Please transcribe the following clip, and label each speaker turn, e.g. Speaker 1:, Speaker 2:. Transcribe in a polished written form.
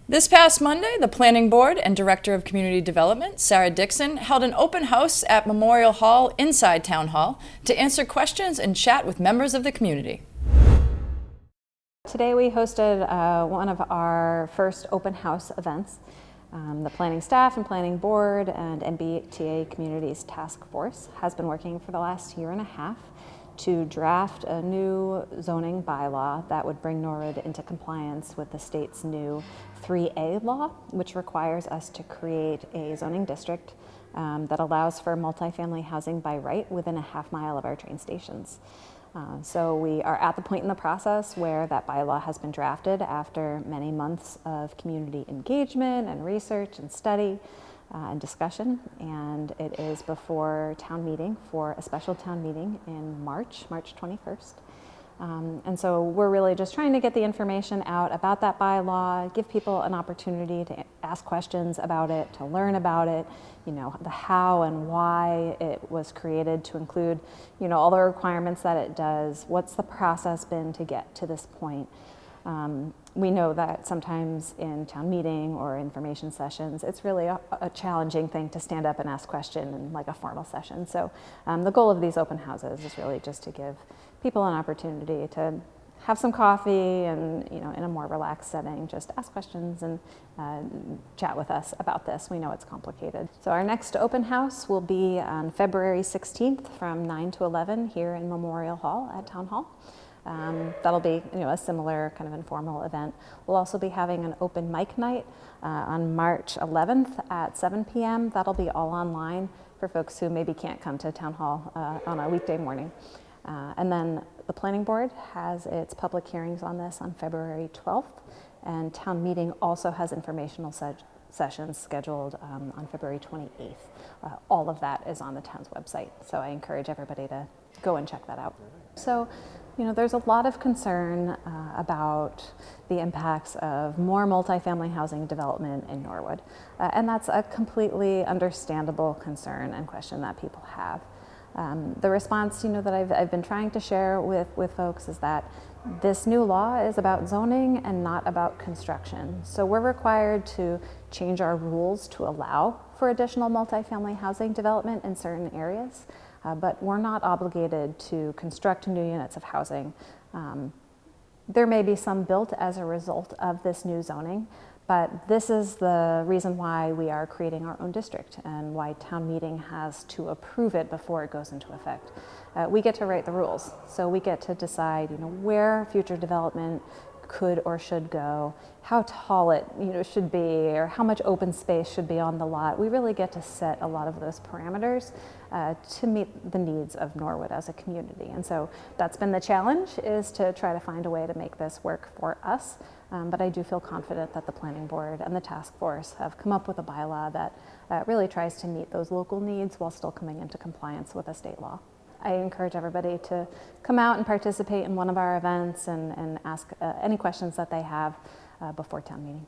Speaker 1: This past Monday, the Planning Board and Director of Community Development, Sarah Dixon, held an open house at Memorial Hall inside Town Hall to answer questions and chat with members of the community.
Speaker 2: Today we hosted one of our first open house events. The planning staff and planning board and MBTA Communities Task Force has been working for the last year and a half to draft a new zoning bylaw that would bring Norwood into compliance with the state's new 3A law, which requires us to create a zoning district that allows for multifamily housing by right within a half-mile of our train stations. So we are at the point in the process where that bylaw has been drafted after many months of community engagement and research and study and discussion, and it is before town meeting for a special town meeting in March 21st. And so we're really just trying to get the information out about that bylaw, give people an opportunity to ask questions about it, to learn about it, you know, the how and why it was created to include, you know, all the requirements that it does. What's the process been to get to this point? We know that sometimes in town meeting or information sessions, it's really a challenging thing to stand up and ask questions in like a formal session. So the goal of these open houses is really just to give people an opportunity to have some coffee and, you know, in a more relaxed setting, just ask questions and chat with us about this. We know it's complicated. So our next open house will be on February 16th from 9 to 11 here in Memorial Hall at Town Hall. That'll be, you know, a similar kind of informal event. We'll also be having an open mic night on March 11th at 7 p.m. That'll be all online for folks who maybe can't come to Town Hall on a weekday morning. And then the Planning Board has its public hearings on this on February 12th, and Town Meeting also has informational sessions scheduled on February 28th. All of that is on the town's website, so I encourage everybody to go and check that out. So, you know, there's a lot of concern about the impacts of more multifamily housing development in Norwood, and that's a completely understandable concern and question that people have. The response, you know, that I've been trying to share with folks is that this new law is about zoning and not about construction. So we're required to change our rules to allow for additional multifamily housing development in certain areas, but we're not obligated to construct new units of housing. There may be some built as a result of this new zoning, but this is the reason why we are creating our own district and why town meeting has to approve it before it goes into effect. We get to write the rules, so we get to decide, you know, where future development could or should go, how tall it, you know, should be, or how much open space should be on the lot. We really get to set a lot of those parameters to meet the needs of Norwood as a community. And so that's been the challenge, is to try to find a way to make this work for us. But I do feel confident that the Planning Board and the task force have come up with a bylaw that really tries to meet those local needs while still coming into compliance with a state law. I encourage everybody to come out and participate in one of our events and ask any questions that they have before town meeting.